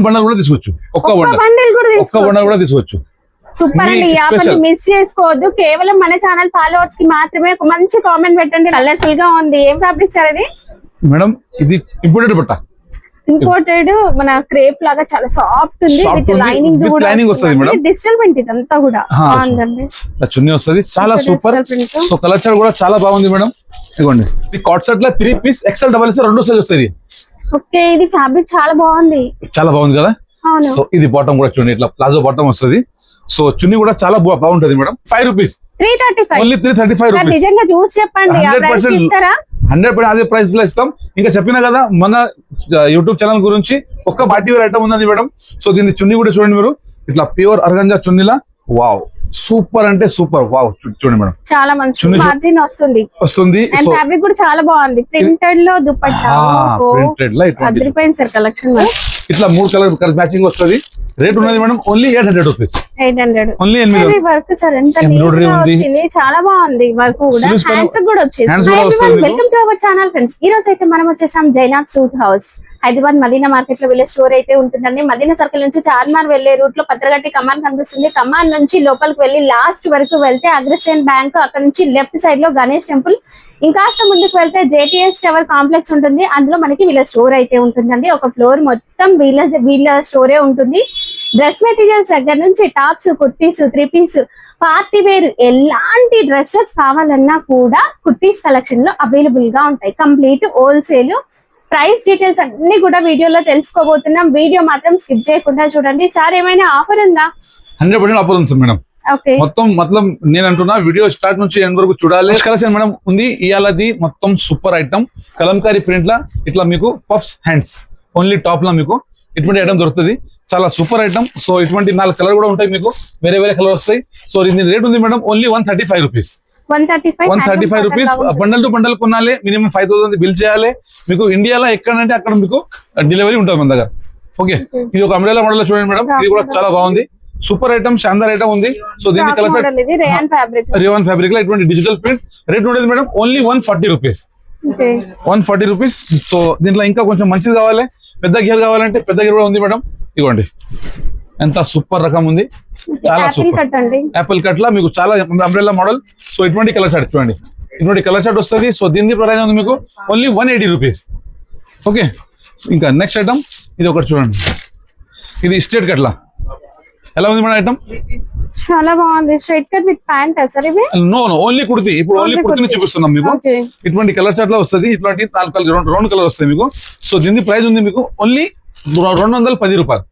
Bundle కూడా తీసుకోవచ్చు. ఒక్క బండల్ కూడా తీసుకోవచ్చు. సూపర్ అండి. ఈ ఆఫర్ మిస్ చేసుకోవద్దు. కేవలం మన ఛానల్ ఫాలోవర్స్ కి మాత్రమే. ఒక మంచి కామెంట్ పెట్టండి. కలర్ఫుల్ గా ఉంది. ఏం ఫ్యాబ్రిక్ సార్ ఇది? మేడం ఇది ఇంపోర్టెడ్ బట్ట. ఇంపోర్టెడ్ మన క్రేప్ లాగా చాలా సాఫ్ట్ ఉంది. విత్ లైనింగ్ కూడా వస్తుంది మేడం. డిజిటల్ ప్రింట్ ఇదంతా కూడా బాగుందండి. చున్నీ వస్తుంది చాలా సూపర్. సో కలర్ చార్ట్ కూడా చాలా బాగుంది మేడం. ఇదిగోండి ఈ కాట్ సెట్ లో 3 piece XL double XL 2 size వస్తుంది. ఓకే, ఇది ఫ్యాబ్రిక్ చాలా బాగుంది. చాలా బాగుంది కదా. సో ఇది బాటమ్ కూడా చూడండి, ఇట్లా ప్లాజో బాటమ్ వస్తుంది. సో చున్నీ కూడా చాలా బాగుంటది మేడం. 5 rupees, 335 only 335 rupees. నిజంగా చూసి చెప్పండి. 100% అదే ప్రైస్ లో ఇస్తాం. ఇంకా చెప్పినా కదా మన యూట్యూబ్ ఛానల్ గురించి ఒక్క పార్టీ వేర్ ఐటమ్ ఉన్నది మేడం. సో దీని చున్నీ కూడా చూడండి మీరు, ఇట్లా ప్యూర్ ఆర్గాంజా చున్నీలా. వావ్, సూపర్ అంటే సూపర్. వావ్, చూడండి మేడం, చాలా మంచి మార్జిన్ వస్తుంది. అండ్ ఫ్యాబ్రిక్ కూడా చాలా బాగుంది. ప్రింటెడ్ లో దుపట్టా, ప్రింటెడ్ లో అదిరిపోయింది సార్ కలెక్షన్. ఇట్లా 3 కలర్ మ్యాచింగ్ వస్తుంది. రేట్ ఉన్నది madam only 800 rupees. 800 only. Work sir ఎంత వచ్చింది, చాలా బాగుంది. వర్క్ కూడా హ్యాండ్స్ కూడా వచ్చేసి. Welcome to our channel friends. ఈ రోజు అయితే మనం వచ్చేసాం Zainab suit house, Hyderabad Madina market లో వెళ్ళే స్టోర్ అయితే ఉంటుందండి. మదీనా సర్కిల్ నుంచి చార్మార్ వెళ్లే రూట్ లో పత్రగట్టి కమాన్ కనిపిస్తుంది. కమాన్ నుంచి లోపలికి వెళ్లి లాస్ట్ వరకు వెళ్తే అగ్రసేన్ బ్యాంక్, అక్కడ నుంచి లెఫ్ట్ సైడ్ లో గణేష్ టెంపుల్, ఇంకాస్త ముందుకు వెళ్తే జేటీఎస్ టవర్ కాంప్లెక్స్ ఉంటుంది. అందులో మనకి వీళ్ళ స్టోర్ అయితే ఉంటుందండి. ఒక ఫ్లోర్ మొత్తం వీళ్ళ స్టోరే ఉంటుంది. డ్రెస్ మెటీరియల్స్ దగ్గర నుంచి tops, kurtis, 3 piece, party wear ఎలాంటి డ్రెస్సెస్ కావాలన్నా కూడా కుర్తీస్ కలెక్షన్ లో అవైలబుల్ గా ఉంటాయి. Complete wholesale. ప్రైస్ డీటెయిల్స్ అన్ని కూడా వీడియోలో తెలుసుకోబోతున్నాం. వీడియో మాత్రం స్కిప్ చేయకుండా చూడండి. సార్ ఏమైనా ఆఫర్ ఉందా? 100% ఆఫర్ ఉంది మేడం. మొత్తం నేను అంటున్నా వీడియో స్టార్ట్ నుంచి ఎండ్ వరకు చూడాలి. కలెక్షన్ మేడం ఉంది ఇయాలది మొత్తం సూపర్ ఐటమ్. కలంకారీ ప్రింట్ లా ఇట్లా మీకు పఫ్స్ హ్యాండ్స్ ఓన్లీ టాప్ లా మీకు ఇటువంటి ఐటమ్ దొరుకుతుంది. చాలా సూపర్ ఐటమ్. సో ఇటువంటి 4 కలర్ కూడా ఉంటాయి మీకు, వేరే కలర్ వస్తాయి. సో దీని రేట్ ఉంది madam only 135 rupees. 135 rupees. Bundle to bundle కొనాలి, మినిమం 5000 బిల్ చేయాలి. మీకు ఇండియాలో ఎక్కడంటే అక్కడ మీకు డెలివరీ ఉంటుంది మన దగ్గర. ఓకే, ఇది ఒక అంబ్రెల్లా మోడల్ చూడండి మేడం, ఇది కూడా చాలా బాగుంది. సూపర్ ఐటమ్, శాందార్ ఐటమ్ ఉంది. సో దీనికి రేయాన్ ఫ్యాబ్రిక్ లో ఇటువంటి డిజిటల్ ప్రింట్. రేట్ ఉండేది madam only 140 rupees. 140 rupees. So దీంట్లో ఇంకా కొంచెం మంచిది కావాలి, పెద్ద గేర్ కావాలంటే పెద్ద గేర్ కూడా ఉంది మేడం. ఇవ్వండి, ఎంత సూపర్ రకం ఉంది. చాలా సూపర్ యాపిల్ కట్ లా మీకు చాలా అంబ్రెల్లా మోడల్. సో ఇటువంటి కలర్ షర్ట్ చూడండి, ఇటువంటి కలర్ షర్ట్ వస్తుంది. సో దీని ప్రైస్ ఉంది మీకు ఓన్లీ 180 రూపీస్. ఓకే, ఇంకా నెక్స్ట్ ఐటమ్ ఇది ఒకటి చూడండి, ఇది స్ట్రేట్ కట్ లా. ఎలా ఉంది మేడం ఐటమ్? చాలా బాగుంది. Straight cut with pant sir ఇది? No only kurti. ఇప్పుడు ఓన్లీ కుర్తీని చూపిస్తున్నాం మీకు. ఇటువంటి కలర్ చార్ట్ లో వస్తుంది. ఇటువంటి 4 రౌండ్ కలర్ వస్తాయి మీకు. సో దీని ప్రైస్ ఉంది మీకు ఓన్లీ 210 రూపాయలు.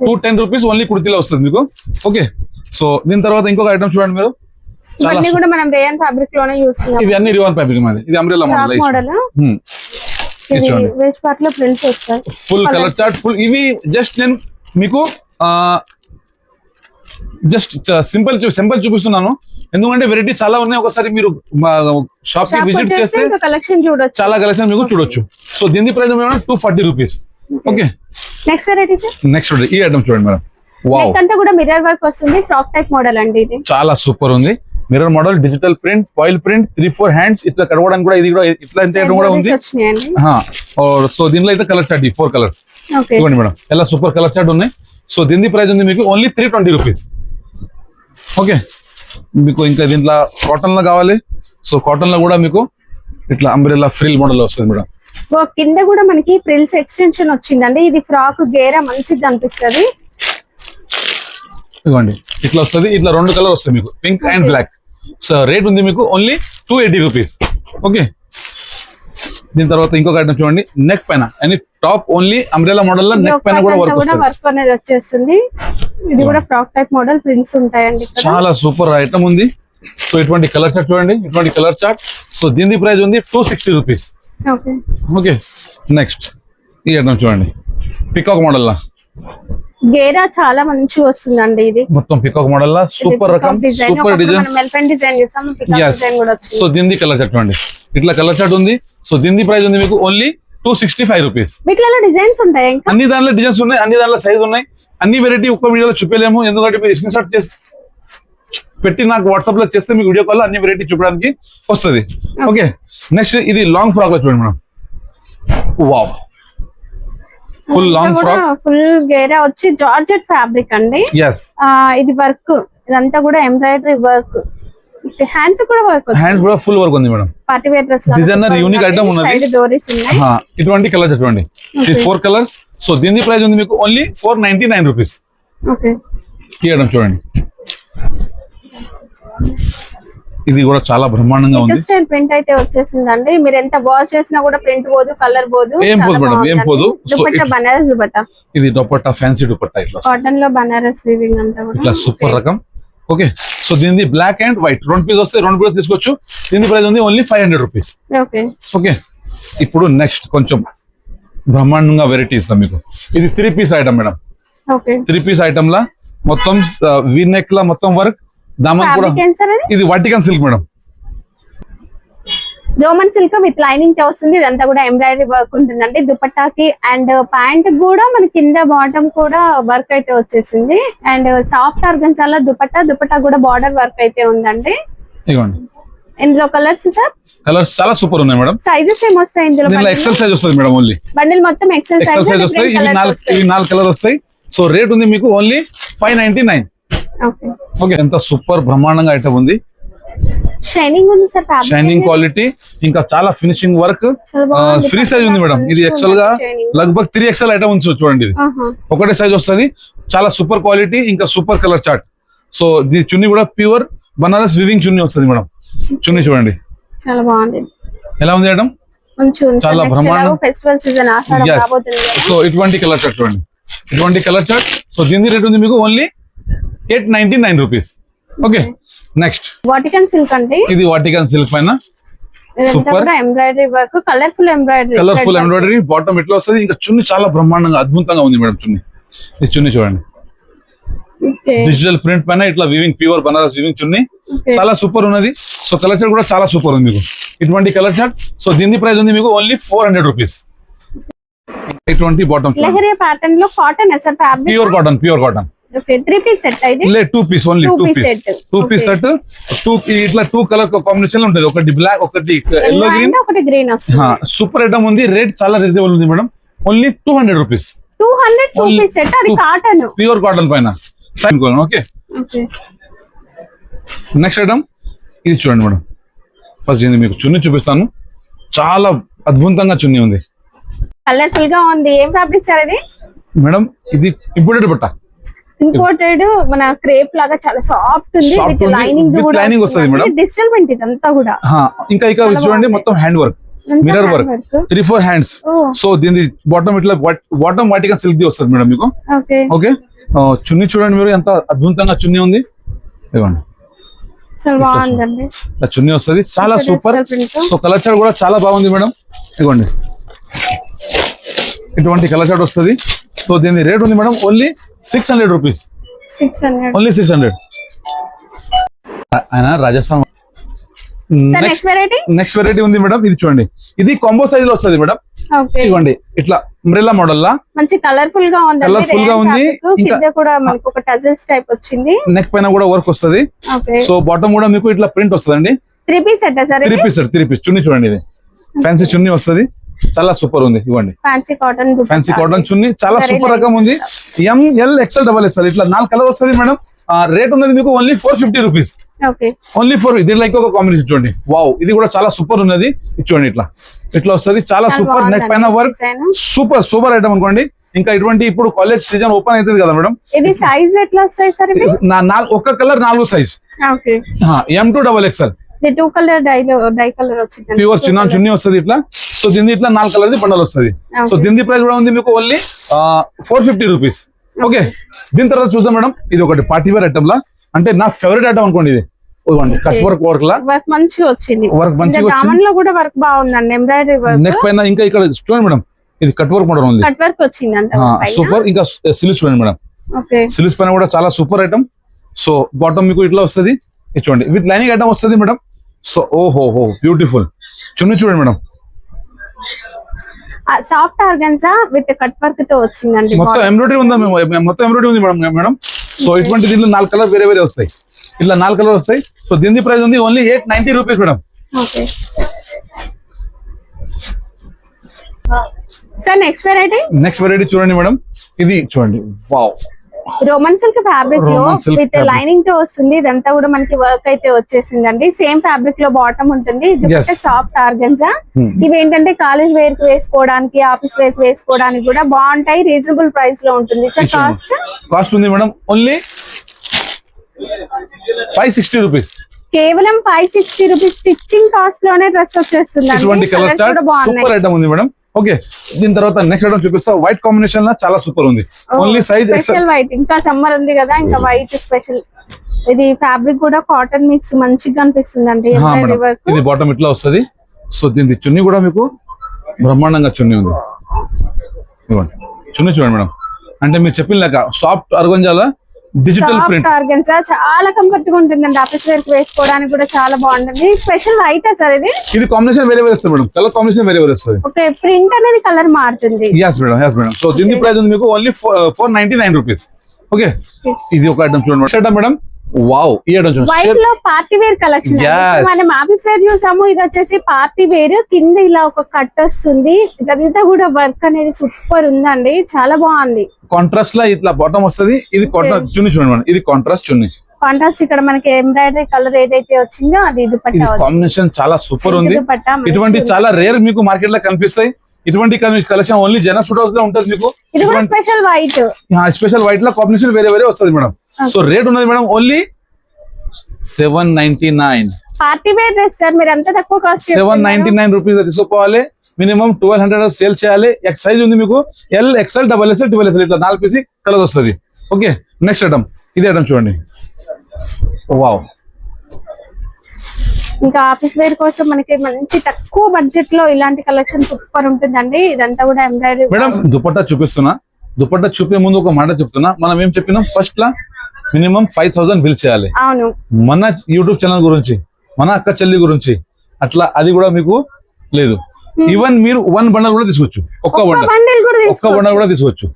210 రూపీస్ ఓన్లీ కుర్తీలో వస్తుంది మీకు. ఓకే, సో దీని తర్వాత ఇంకొక ఐటమ్ చూడండి మీరు. ఇవన్నీ కూడా మనం రేయాన్ ఫ్యాబ్రిక్ లోనే యూస్ చేస్తాం. ఇది అన్ని రేయాన్ ఫ్యాబ్రిక్ మాది. ఇది అంబ్రెల్లా మోడల్. వేస్ట్ పార్ట్ లో ప్రింట్స్ వస్తాయి. Full colour chart full. ఇవి జస్ట్ నేను మీకు సింపుల్ చూపిస్తున్నాను, ఎందుకంటే వెరైటీ చాలా ఉన్నాయి. ఒకసారి మీరు షాప్ కి విజిట్ చేస్తే చాలా కలెక్షన్ మీకు చూడొచ్చు. సో దీని price 240 rupees. Okay, next variety sir. Next ఈ ఐటమ్ చూడండి మేడం. వావ్, అంతా కూడా మిర్రర్ వర్క్ వస్తుంది. ఫ్రాక్ టైప్ మోడల్ అండి ఇది. చాలా సూపర్ ఉంది. Mirror model, digital print, foil print, 3-4 hands ఇట్లా కడగడానికి కూడా. ఇది కూడా ఇట్లా కూడా ఉంది. సో దీనిలో అయితే కలర్ చార్ట్ 4 కలర్స్ ఇవ్వండి మేడం. ఎలా సూపర్ కలర్ చార్ట్ ఉన్నాయి. సో దీని ప్రైస్ ఉంది మీకు ఓన్లీ 320 రూపీస్. ఓకే, మీకు ఇంకా దీంట్లో కాటన్ లో కావాలి. సో కాటన్ లో కూడా మీకు ఇట్లా అంబ్రెల్లా ఫ్రిల్ మోడల్ వస్తుంది మేడం. కింద కూడా మనకి ఫ్రిల్స్ ఎక్స్టెన్షన్ వచ్చిందండి. ఇది ఫ్రాక్ గేరా మంచిగా అనిపిస్తుంది. ఇవ్వండి, ఇట్లా వస్తుంది. ఇట్లా 2 కలర్ వస్తాయి మీకు, pink and black. So rate ఉంది మీకు ఓన్లీ 280 రూపీస్. ఓకే, దీని తర్వాత ఇంకొక ఐటమ్ చూడండి, నెక్ పైన అని టాప్ ఓన్లీ అంబ్రెల్లా మోడల్ లో నెక్ పైన కూడా వర్క్ అనేది వచ్చేస్తుంది. ఇది కూడా ఫ్రాక్ టైప్ మోడల్, ప్రింట్స్ ఉంటాయండి. చాలా సూపర్ ఐటమ్ ఉంది. సో ఇటువంటి కలర్ చార్ట్ చూడండి, ఇటువంటి కలర్ చార్ట్. సో దీని ప్రైస్ ఉంది 260 రూపీస్. ఓకే, నెక్స్ట్ ఈ ఐటమ్ చూడండి, పికాక్ మోడల్ లా గేరా చాలా మంచిగా వస్తుందండి. ఇది మొత్తం పికాక్ మోడల్ లా సూపర్ రకం, సూపర్ డిజైన్. సో దీని కలర్ చార్ట్ చూడండి, ఇట్లా కలర్ చార్ట్ ఉంది. సో దీని ప్రైస్ ఉంది మీకు ఓన్లీ 265 రూపీస్. వీటిలో డిజైన్స్ ఉంటాయి, అన్ని దాంట్లో డిజైన్స్ ఉన్నాయి, అన్ని దాంట్లో సైజ్ ఉన్నాయి. అన్ని వెరైటీ ఒక్క వీడియోలో చూపలేము, ఎందుకంటే మీరు స్క్రీన్ షాట్ చేసి పెట్టి నాకు వాట్సాప్ లో చేస్తే మీకు వీడియో కాల్ లో అన్ని వెరైటీ చూపడానికి వస్తుంది. ఓకే, నెక్స్ట్ ఇది లాంగ్ ఫ్రాక్ లో చూడండి madam. Wow, full long frock. Full గేరా వచ్చి జార్జెట్ ఫ్యాబ్రిక్ అండి. ఎస్, ఇది వర్క్, ఇదంతా కూడా ఎంబ్రాయిడరీ వర్క్, హ్యాండ్స్ కూడా వర్క్, హ్యాండ్స్ కూడా ఫుల్ వర్క్ ఉంది madam. Party wear dress designer unique item ఉన్నది. సైడ్ డోరీస్ ఉన్నాయి. ఇటువంటి కలర్స్ చూడండి, 4 కలర్స్. సో దీని ప్రైస్ ఉంది మీకు ఓన్లీ 499 రూపీస్. ఓకే, ఈ ఐటమ్ చూడండి, ఇది కూడా చాలా బ్రహ్మాండంగా ఉంది. స్టైల్ ప్రింట్ అయితే వచ్చేసిందండి. మీరు ఎంత వాష్ చేసినా కూడా ప్రింట్ పోదు, కలర్ పోదు, ఏం పోదు మేడం, ఏం పోదు. దుపట్టా బనారస్ దుపట్టా, ఇది దుపట్టా ఫ్యాన్సీ దుపట్టా, ఇట్లా కాటన్ లో బనారస్ వీవింగ్ అంతా కూడా ఇట్లా సూపర్ రకం. ఓకే, సో దీనిది బ్లాక్ అండ్ వైట్ 2 పీస్ వస్తాయి, 2 పీస్ తీసుకోవచ్చు. దీని ప్రైస్ ఉంది ఓన్లీ 500 రూపీస్. ఓకే ఓకే, ఇప్పుడు నెక్స్ట్ కొంచెం బ్రహ్మాండంగా వెరైటీ ఇస్తాం మీకు. ఇది 3 piece item madam. Okay, 3 piece item లా మొత్తం వీ నెక్ లా మొత్తం వర్క్, దామన్ కూడా. ఇది Vatican silk madam, Roman silk with lining తో వస్తుంది. ఇదంతా కూడా ఎంబ్రాయిడరీ వర్క్ ఉంటుందండి దుపట్టాకి, అండ్ ప్యాంట్ కూడా మన కింద బాటమ్ కూడా వర్క్ అయితే వచ్చేసింది. అండ్ సాఫ్ట్ ఆర్గన్జాలా దుపట్టా కూడా బార్డర్ వర్క్ అయితే ఉందండి. ఇదిగోండి, ఇందులో కలర్స్ సార్, కలర్స్ చాలా సూపర్ ఉన్నాయి మేడం. సైజెస్ ఏమొస్తాయి ఇందులో? ఎక్సెల్ సైజ్ వస్తుంది మేడం, ఓన్లీ బండిల్ మొత్తం ఎక్సెల్ సైజ్ వస్తాయి. ఇవి 4 కలర్ వస్తాయి. సో రేట్ ఉంది మీకు ఓన్లీ 599. ఓకే, ఎంత సూపర్ బ్రహ్మాండంగా ఐటమ్ ఉంది. షైనింగ్ ఉంది సార్, షైనింగ్ క్వాలిటీ, ఇంకా చాలా ఫినిషింగ్ వర్క్. ఫ్రీ సైజ్ ఉంది మేడం. ఇది యాక్చువల్ గా లగ్భగ్ 3XL ఐటమ్ ఉంది చూడండి. ఇది ఒకటే సైజ్ వస్తుంది, చాలా సూపర్ క్వాలిటీ, ఇంకా సూపర్ కలర్ చార్ట్. సో దీని చున్నీ కూడా ప్యూర్ బనారస్ వివింగ్ చున్నీ వస్తుంది మేడం. చున్నీ చూడండి చాలా బాగుంది. ఎలా ఉంది ఐటమ్? చాలా బ్రహ్మాండం. ఫెస్టివల్ సీజన్ ఆషాఢం రాబోతుంది. సో ఇటువంటి కలర్ చార్ట్ చూడండి, ఇటువంటి కలర్ చార్ట్. సో దీని రేట్ ఉంది మీకు only 899 rupees. Okay, next Vatican silk అంటే ఇది వాటికన్ సిల్క్ పైన super embroidery work, colourful embroidery bottom ఇట్లా వస్తుంది. ఇంకా చున్నీ చాలా బ్రహ్మాండంగా అద్భుతంగా ఉంది మేడం. చున్నీ, ఈ చున్నీ చూడండి, డిజిటల్ ప్రింట్ పైన ఇట్లా వివింగ్, ప్యూర్ బనారస్ వివింగ్ చున్నీ, చాలా సూపర్ ఉన్నది. సో కలర్ చార్ట్ కూడా చాలా సూపర్ ఉంది మీకు, ఇటువంటి కలర్ చార్ట్. సో దీని ప్రైస్ ఉంది మీకు ఓన్లీ 400 రూపీస్. ఇటువంటి బాటమ్ లెహరియా ప్యాటర్న్ లో cotton sir, fabric pure cotton. Okay, 3 piece set అయితే లే 2 పీస్ ఓన్లీ, 2 పీస్ సెట్. 2 ఇట్లా 2 కలర్ కాంబినేషన్ ఉంటుంది, ఒకటి బ్లాక్, ఒకటి ఎల్లో గ్రీన్, ఒకటి గ్రీన్ వస్తుంది. సూపర్ ఐటమ్ ఉంది. రేట్ చాలా రీజనబుల్ ఉంది madam, only 200 rupees. 200 piece set, అది కాటన్, ప్యూర్ కాటన్ పైన. ఓకే, నెక్స్ట్ ఐటమ్ ఇది చూడండి మేడం. ఫస్ట్ ఇది మీకు చున్నీ చూపిస్తాను, చాలా అద్భుతంగా చున్నీ ఉంది, కలర్ఫుల్ గా ఉంది. ఏం ఫ్యాబ్రిక్ సార్ ఇది మేడం? ఇది ఇంపోర్టెడ్ బట్ట, ఇంపోర్టెడ్ మన క్రేప్ లాగా చాలా సాఫ్ట్ ఉంది, విత్ లైనింగ్ వస్తుంది మేడం. డిజిటల్ ప్రింట్ ఇదంతా కూడా. ఇంకా చూడండి, మొత్తం hand work, mirror work, 3-4 hands. So దీని బాటమ్ ఇట్లా బాటమ్ వాటికన్ సిల్క్ ది వస్తుంది మేడం మీకు. ఓకే, చున్నీ చూడండి మీరు, ఎంత అద్భుతంగా చున్నీ ఉంది. ఇవ్వండి, చాలా బాగుందండి. చున్నీ వస్తుంది, చాలా సూపర్. సో కలర్ చార్ట్ కూడా చాలా బాగుంది మేడం. ఇదిగోండి, ఇటువంటి కలర్ చార్ట్ వస్తుంది. సో దీని రేట్ ఉంది మేడం ఓన్లీ 600 రూపీస్. 600 ఓన్లీ 600. ఆయన రాజస్థాన్. నెక్స్ట్ వెరైటీ ఉంది మేడం, ఇది చూడండి. ఇది కాంబో సైజ్ లో వస్తుంది మేడం. ఇవ్వండి, ఇట్లా అంబ్రెల్లా మోడల్ లా మంచి కలర్ఫుల్ గా ఉంది. ఇంకా కూడా మనకు ఒక టజల్స్ టైప్ వచ్చింది. నెక్ పైన కూడా వర్క్ వస్తుంది. సో బాటమ్ కూడా మీకు ఇట్లా ప్రింట్ వస్తుందండి. 3 పీస్ సెట్ సార్, 3 పీస్ చున్నీ చూడండి. ఇది ఫ్యాన్సీ చున్నీ వస్తుంది, చాలా సూపర్ ఉంది. ఇవ్వండి, ఫ్యాన్సీ కాటన్ చున్నీ, చాలా సూపర్ రకం ఉంది. ML XL XXL ఇట్లా 4 కలర్ వస్తుంది మేడం. రేట్ ఉన్నది మీకు ఓన్లీ 450 రూపీస్. ఓన్లీ 4. దీనిలో ఇంకొక కాంబినేషన్ చూడండి, వావ్, ఇది కూడా చాలా సూపర్ ఉన్నది. చూడండి, ఇట్లా వస్తుంది, చాలా సూపర్. నెక్ పైన వర్క్, సూపర్ ఐటమ్ అనుకోండి. ఇంకా ఇటువంటి ఇప్పుడు కాలేజ్ సీజన్ ఓపెన్ అవుతుంది కదా మేడం. ఇది సైజ్ ఎట్లా వస్తాయి సార్? ఒక colour 4 size, M to XXL. 2 colour die colour వచ్చింది, ప్యూర్ చిన్న చున్నీ వస్తుంది ఇట్లా. సో దీని ఇట్లా 4 కలర్ బండల్ వస్తుంది. సో దీని ప్రైస్ కూడా ఉంది మీకు ఓన్లీ 450 రూపీస్. ఓకే, దీని తర్వాత చూద్దాం మేడం. ఇది ఒకటి పార్టీ వేర్ ఐటమ్ లా, అంటే నా ఫేవరెట్ ఐటమ్ అనుకోండి. ఇది కట్ వర్క్ లా వర్క్ మంచిగా వచ్చింది. కూడా వర్క్ బాగుందండి, ఎంబ్రాయిడరీ వర్క్. నెక్ పైన ఇంకా ఇక్కడ చూడండి మేడం, ఇది కట్ వర్క్ మోడల్ ఉంది, కట్ వర్క్ వచ్చింది సూపర్. ఇంకా సిల్క్స్ చూడండి మేడం, సిల్క్స్ పైన కూడా చాలా సూపర్ ఐటమ్. సో బాటమ్ మీకు ఇట్లా వస్తుంది, ఇది చూడండి, విత్ లైనింగ్ ఐటమ్ వస్తుంది మేడం. సో ఓహో బ్యూటిఫుల్ చున్నీ చూడండి madam. Soft organza with cut work తో వచ్చిందండి. మొత్తం ఎంబ్రాయిడరీ ఉందా? మొత్తం ఎంబ్రాయిడరీ ఉంది మేడం. సో ఇటువంటి దీంట్లో 4 కలర్ వేరే వస్తాయి, ఇట్లా 4 కలర్ వస్తాయి. సో దీని ప్రైస్ ఉంది only 890 rupees madam. Sir next variety చూడండి మేడం, ఇది చూడండి. వావ్, రోమన్ సిల్క్ ఫ్యాబ్రిక్ లో Roman silk with fabric. Lining తో వస్తుంది. ఇదంతా కూడా మనకి వర్క్ అయితే వచ్చేసిందండి. సేమ్ ఫ్యాబ్రిక్ లో బాటమ్ ఉంటుంది. Yes. Soft organza. Hmm. ఇవి ఏంటంటే కాలేజ్ వేర్ కి వేసుకోవడానికి, ఆఫీస్ వేర్ కి వేసుకోవడానికి కూడా బాగుంటాయి. రీజనబుల్ ప్రైస్ లో ఉంటుంది. సార్ కాస్ట్ ఉంది మేడం ఓన్లీ 560 రూపీస్. కేవలం 560 రూపీస్ స్టిచ్చింగ్ కాస్ట్ లోనే డ్రెస్ వచ్చేస్తుంది. ఇటువంటి కలర్ చార్ట్ సూపర్ ఐటమ్ ఉంది మేడం. ఓకే, దీని తర్వాత నెక్స్ట్ ఐటమ్ చూపిస్తా. వైట్ కాంబినేషన్ లో చాలా సూపర్ ఉంది. Only size special white. ఇంకా సమ్మర్ ఉంది కదా, ఇంకా వైట్ స్పెషల్. ఇది ఫ్యాబ్రిక్ కూడా కాటన్ మిక్స్ మంచిగా అనిపిస్తుంది అండి. ఇది బాటమ్ ఇట్లా వస్తుంది. సో దీని చున్నీ కూడా మీకు బ్రహ్మాండంగా చున్నీ ఉంది. ఇవ్వండి చున్నీ చూడండి మేడం, అంటే మీరు చెప్పిన లేక సాఫ్ట్ అర్గంజాల డిజిటల్ ప్రింట్ ఆర్గన్సా చాలా కంఫర్ట్ గా ఉంటుందండి. ఆఫీస్ వేర్ కి వేసుకోవడానికి కూడా చాలా బాగుంటుంది. స్పెషల్ వైట్ సార్ ఇది కాంబినేషన్ వేరే వస్తుంది మేడం, కలర్ కాంబినేషన్ వేరే వస్తుంది. ఓకే, ప్రింట్ అనేది కలర్ మారుతుంది. yes madam. సో దీని ప్రైస్ ఉంది మీకు ఓన్లీ 499 రూపీస్. ఓకే, ఇది ఒక ఐటమ్ చూడండి షర్ట్ మేడం. వావ్, ఈ ఐటమ్ చూడండి, వైట్ లో పార్టీ వేర్ కలెక్షన్. Yes. మనం ఆఫీస్ వేర్ చూసాము, ఇది వచ్చేసి పార్టీ వేర్. కింద ఇలా ఒక కట్ వస్తుంది. ఇదంతా కూడా వర్క్ అనేది సూపర్ ఉందండి, చాలా బాగుంది. కాంట్రాస్ట్ లా ఇట్లా బాటమ్ వస్తుంది. ఇది కాటన్ చున్నీ చూడండి మేడం, ఇది కాంట్రాస్ట్ చున్నీ. కాంట్రాస్ట్ ఇక్కడ మనకి ఎంబ్రాయిడరీ కలర్ ఏదైతే వచ్చిందో అది దుపట్టా. కాంబినేషన్ చాలా సూపర్ ఉంది. ఇటువంటి చాలా రేర్ మీకు మార్కెట్ లో కనిపిస్తాయి. ఇటువంటి కలెక్షన్ ఓన్లీ జన సూట్ హౌస్ లో ఉంటుంది మీకు. ఇది కూడా స్పెషల్ వైట్. స్పెషల్ వైట్ లో కాంబినేషన్ వేరే వేరే వస్తుంది మేడం. సో రేట్ ఉన్నది madam only 799. Party wear dress sir, మీరు ఎంత తక్కువ కాస్ట్ 799 రూపీస్ తీసుకోవాలి. మినిమం 1200 సేల్ చేయాలి. ఎక్స్ సైజ్ ఉంది మీకు, L XL double XL 12XL ఇట్లా 4 పీస్ కలర్ వస్తుంది. ఓకే, నెక్స్ట్ ఐటమ్ ఇది ఐటమ్ చూడండి. వావ్, ఇంకా ఆఫీస్ వేర్ కోసం మనకి మంచి తక్కువ బడ్జెట్ లో ఇలాంటి కలెక్షన్ సూపర్ ఉంటుందండి. ఇదంతా కూడా ఎంబ్రాయిడరీ. మేడం దుపట్టా చూపిస్తున్నా. దుపట్టా చూపే ముందు ఒక మాట చెప్తున్నా. మనం ఏం చెప్పినాం, ఫస్ట్ లా మినిమం 5000 బిల్ చేయాలి. అవును, మన యూట్యూబ్ ఛానల్ గురించి, మన అక్క చెల్లి గురించి అట్లా అది కూడా మీకు లేదు. ఈవెన్ మీరు 1 బండల్ కూడా తీసుకోవచ్చు. ఒక్క బండల్ కూడా తీసుకోవచ్చు.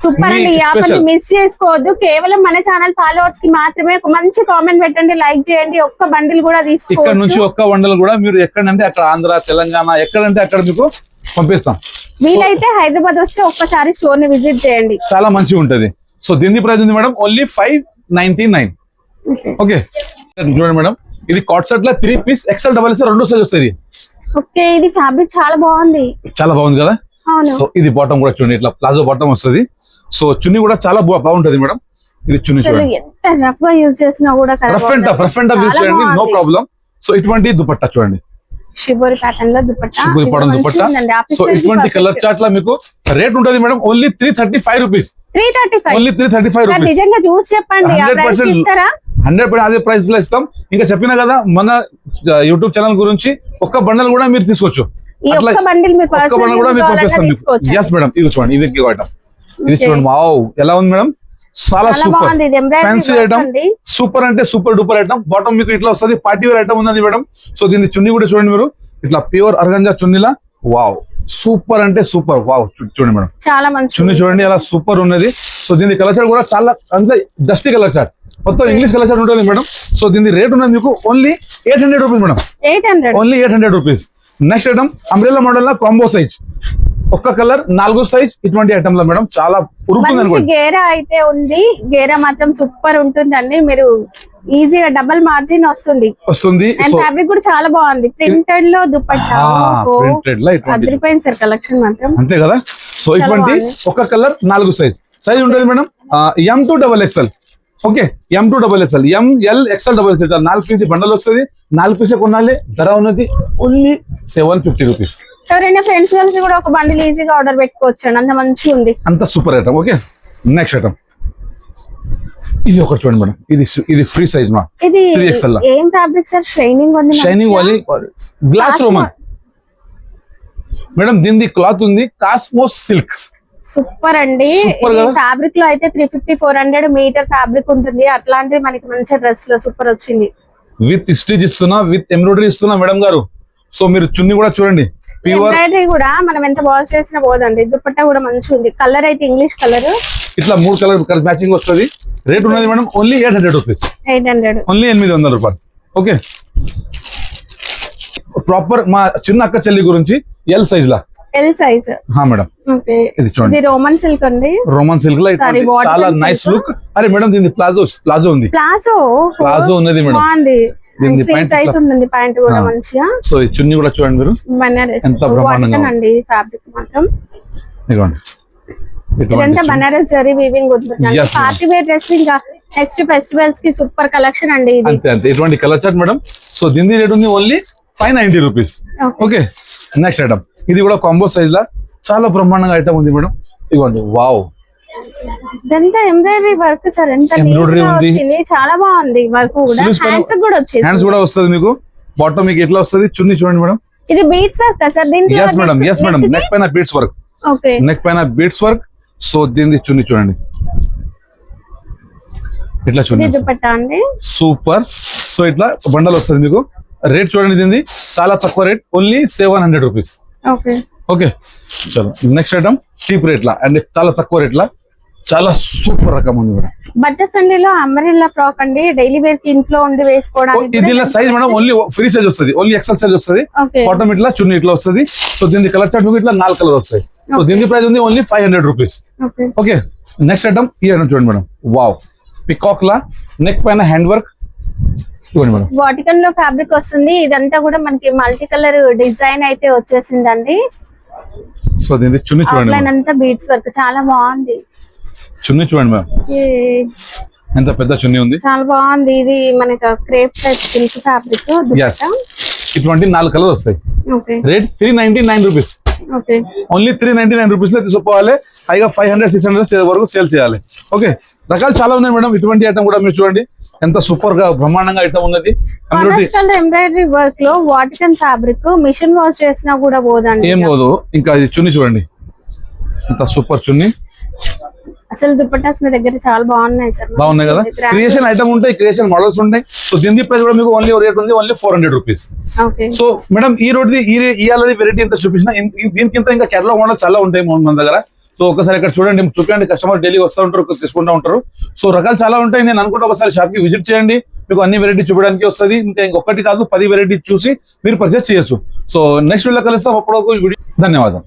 సూపర్ అండి. ఈ ఆఫర్ మిస్ చేసుకోవద్దు. కేవలం మన ఛానల్ ఫాలోవర్స్ కి మాత్రమే. ఒక మంచి కామెంట్ పెట్టండి, లైక్ చేయండి. ఒక్క బండిల్ కూడా తీసుకోవచ్చు. ఇక్కడ నుంచి ఒక్క బండల్ కూడా మీరు ఎక్కడంటే అక్కడ, ఆంధ్ర, తెలంగాణ ఎక్కడంటే అక్కడ మీకు పంపిస్తాం. వీలైతే హైదరాబాద్ వస్తే ఒక్కసారి స్టోర్ ని విజిట్ చేయండి, చాలా మంచిగా ఉంటది. సో దీని ప్రైస్ ఉంది మేడం ఓన్లీ 599. ఓకే, చూడండి మేడం, ఇది కాట్ సెట్ లో 3 piece XL double XL 2 size వస్తుంది. ఓకే, ఇది ఫ్యాబ్రిక్ చాలా బాగుంది. చాలా బాగుంది కదా. అవును. సో ఇది బాటమ్ కూడా చూడండి, ఇట్లా ప్లాజో బాటమ్ వస్తుంది. సో చున్నీ కూడా చాలా బాగుంటది మేడం. ఇది చున్నీ చూడండి, ఎంత రఫ్ గా యూజ్ చేసినా కూడా రఫ్ అండ్ టఫ్ యూజ్ చేయండి, నో ప్రాబ్లం. సో ఇటువంటి దుపట్టా చూడండి, షిబోరి ప్యాటర్న్ లో dupatta. Shibori pattern dupatta. So ఇటువంటి కలర్ చార్ట్ లో మీకు రేట్ ఉంటది madam only 335 rupees. 335 only 335 rupees. నిజంగా చూసి చెప్పండి, 100% అదే ప్రైస్ లో ఇస్తాం. ఇంకా చెప్పినా కదా మన యూట్యూబ్ ఛానల్ గురించి ఒక్క బండల్ కూడా మీరు తీసుకోవచ్చు. ఒక్క బండిల్ మీరు కూడా మీకు పంపిస్తాం. ఎస్ మేడం, ఇది చూడండి, ఇది ఐటమ్. ఇది చూడండి, వావ్ ఎలా ఉంది మేడం, చాలా సూపర్ ఫ్యాన్సీ ఐటమ్. సూపర్ అంటే సూపర్ డూపర్ ఐటమ్. బాటమ్ మీకు ఇట్లా వస్తుంది, పార్టీ వేర్ ఐటమ్ ఉన్నది మేడం. సో దీని చున్నీ కూడా చూడండి మీరు, ఇట్లా ప్యూర్ అర్గంజా చున్నీలా. వావ్, సూపర్ అంటే సూపర్. వావ్, చూడండి మేడం, చాలా మంచి చున్నీ చూడండి అలా సూపర్ ఉన్నది. సో దీని కలర్ చార్ట్ కూడా చాలా అంటే డస్టీ కలర్ చార్ట్, మొత్తం ఇంగ్లీష్ కలర్ చార్ట్ ఉంటుంది మేడం. సో దీని రేట్ ఉన్నది మీకు only 800 rupees madam. 800 only 800 rupees. Next item umbrella model లా కాంబో సైజ్, ఒక్క కలర్ 4 సైజ్. ఇటువంటి ఐటమ్ లో మేడం చాలా మంచి గేరా అయితే ఉంది. గేరా మాత్రం సూపర్ ఉంటుందండి. మీరు ఈజీగా డబుల్ మార్జిన్ వస్తుంది. అండ్ ఫ్యాబ్రిక్ కూడా చాలా బాగుంది. ప్రింటెడ్ లో దుపట్టా, అదిరిపోయింది సార్ కలెక్షన్ మాత్రం, అంతే కదా. సో ఇటువంటి ఒక్క కలర్ 4 సైజ్ ఉంటుంది madam. M to XXL. Okay, M to XXL, M, L, XL, XXL 4 piece bundle వస్తుంది. 4 పీసే కొనాలి. ధర ఉన్నది ఓన్లీ 750 రూపీస్. ఎవరైనా ఫ్రెండ్స్ కలిసి కూడా ఒక బండిల్ ఈజీగా ఆర్డర్ పెట్టుకోవచ్చు. అంత మంచిగా ఉంది, అంత super item. Okay, next item ఇది ఒకటి చూడండి మేడం. ఇది ఫ్రీ సైజ్ మా, ఇది 3XL. ఏం ఫ్యాబ్రిక్ సార్? షైనింగ్ ఉంది, షైనింగ్ వాలి గ్లాస్ రోమన్ మేడం. దీని క్లాత్ ఉంది కాస్మోస్ సిల్క్. సూపర్ అండి. ఫ్యాబ్రిక్ లో అయితే 350-400 మీటర్ ఫ్యాబ్రిక్ ఉంటుంది. అట్లాంటిది మనకి మంచి డ్రెస్ లో సూపర్ వచ్చింది. విత్ స్టిచ్ ఇస్తున్నా, విత్ ఎంబ్రాయిడరీ ఇస్తున్నా మేడం గారు. సో మీరు చున్నీ కూడా చూడండి, ఎంబ్రాయిడరీ కూడా మనం ఎంత వాష్ చేసినా పోదండి. దుపట్టా కూడా మంచిగా ఉంది. కలర్ అయితే ఇంగ్లీష్ కలర్, ఇట్లా 3 కలర్ మ్యాచింగ్ వస్తుంది. రేట్ ఉన్నది మేడం ఓన్లీ 800 రూపీస్. 800 ఓన్లీ 800 రూపాయలు. ఓకే, ప్రాపర్ మా చిన్న అక్క చెల్లి గురించి ఎల్ సైజ్ లా ఎల్ సైజ్. మేడం ఓకే, ఇది చూడండి, ఇది రోమన్ సిల్క్ అండి. రోమన్ సిల్క్ లో Sorry, watermelon చాలా silk. Nice look. అరే మేడం దీని ప్లాజో ఉంది, ప్లాజో ఉన్నది మేడం. బాగుంది, దీని ఫ్రీ ప్యాంట్ సైజ్ ఉంటుంది ప్యాంట్ కూడా మంచిగా. సో ఈ చున్నీ కూడా చూడండి మీరు, బనారస్ ఎంత బ్రహ్మాండంగా అండి ఫ్యాబ్రిక్ మాత్రం. ఇదిగోండి ఇదంతా బనారస్ జరీ వీవింగ్ ఉంటుంది. Yes, పార్టీ వేర్ డ్రెస్ ఇంకా నెక్స్ట్ ఫెస్టివల్స్ కి సూపర్ కలెక్షన్ అండి ఇది. అంతే ఇటువంటి కలర్ చార్ట్ మేడం. సో దీని రేట్ ఉంది only 590 rupees. Okay, next item ఇది కూడా కాంబో సైజ్ లా చాలా బ్రహ్మాండంగా ఐటమ్ ఉంది మేడం. ఇదిగోండి, వావ్, ఇదంతా ఎంబ్రాయిడరీ వర్క్ సార్, ఎంత ఎంబ్రాయిడరీ ఉంది, చాలా బాగుంది వర్క్ కూడా. హ్యాండ్స్ కూడా వచ్చేసి, హ్యాండ్స్ కూడా వస్తుంది మీకు. బాటమ్ మీకు ఎట్లా వస్తుంది చున్నీ చూడండి మేడం. ఇది బీడ్స్ వర్క్ సార్ దీంట్లో? ఎస్ మేడం, నెక్ పైన బీడ్స్ వర్క్. ఓకే, నెక్ పైన బీడ్స్ వర్క్. సో దీని చున్నీ చూడండి, ఇట్లా చూడండి, దుపట్టా అండి సూపర్. సో ఇట్లా బండల్ వస్తుంది మీకు. రేట్ చూడండి దీనిది చాలా తక్కువ rate, only 700 rupees. Okay okay, చలో నెక్స్ట్ ఐటమ్ చీప్ రేట్ లా అండ్ చాలా తక్కువ రేట్ లా చాలా సూపర్ రకం ఉంది మేడం. బడ్జెట్ ఫ్రెండ్లీలో అంబ్రెల్లా ఫ్రాక్ అండి, డైలీ వేర్ కి ఇంట్లో ఉండి వేసుకోవడానికి. ఇది size madam only free size వస్తుంది, ఓన్లీ ఎక్సెల్ సైజ్ వస్తుంది. బాటమ్ ఇట్లా చున్నీ ఇట్లా వస్తుంది. సో దీని కలర్ చార్ట్ మీకు ఇట్లా 4 కలర్ వస్తాయి. సో దీని ప్రైస్ ఉంది only 500 rupees. Okay, next item ఈ ఐటమ్ చూడండి మేడం. వావ్, పికాక్ లా నెక్ పైన హ్యాండ్ వర్క్ చూడండి మేడం. వాటికన్ లో ఫ్యాబ్రిక్ వస్తుంది. ఇదంతా కూడా మనకి మల్టీ కలర్ డిజైన్ అయితే వచ్చేసిందండి. సో దీని చున్నీ చూడండి, అంతా బీడ్స్ వర్క్ చాలా బాగుంది. చున్నీ చూడండి మేడం, ఎంత పెద్ద చున్నీ ఉంది, చాలా బాగుంది. ఇది మనకి క్రేప్ టైప్ సిల్క్ ఫ్యాబ్రిక్. ఇటువంటి 4 కలర్ వస్తాయి. Rate 399 rupees. ఓన్లీ 399 రూపీస్ లో తీసుకోవాలి. పైగా 500-600 వరకు సేల్ చేయాలి. ఓకే, రకాలు చాలా ఉన్నాయి మేడం. ఇటువంటి ఐటమ్ కూడా మీరు చూడండి, ఎంత సూపర్ గా బ్రహ్మాండంగా ఐటమ్ ఉన్నది. ఎంబ్రాయిడరీ వర్క్ లో వాటికన్ ఫ్యాబ్రిక్ మిషన్ వాష్ చేసినా కూడా పోదండి, ఏం పోదు. ఇంకా ఇది చున్నీ చూడండి, ఎంత సూపర్ చున్నీ. అసలు దుపట్టాస్ మీ దగ్గర చాలా బాగున్నాయి సార్. బాగున్నాయి కదా, క్రియేషన్ ఐటమ్ ఉంటాయి, క్రియేషన్ మోడల్స్ ఉంటాయి. సో దీని ప్రైస్ కూడా మీకు ఓన్లీ రేట్ ఉంది ఓన్లీ 400 రూపీస్. సో మేడం ఈ రోజు ఇవాళ వెరైటీ ఎంత చూపించిన దీనికింత ఇంకా కేరళ మోడల్ చాలా ఉంటాయి మన దగ్గర. సో ఒకసారి ఇక్కడ చూడండి, చూపించండి. కస్టమర్ డైలీ వస్తూ ఉంటారు, తీసుకుంటూ ఉంటారు. సో రకాలు చాలా ఉంటాయి. నేను అనుకుంటే ఒకసారి షాప్ కి విజిట్ చేయండి, మీకు అన్ని వెరైటీ చూపడానికి వస్తుంది. ఇంకా ఇంకొకటి కాదు 10 వెరైటీ చూసి మీరు పర్చేస్ చేయొచ్చు. సో నెక్స్ట్ వీడియో కలుస్తాం. అప్పుడు ధన్యవాదాలు.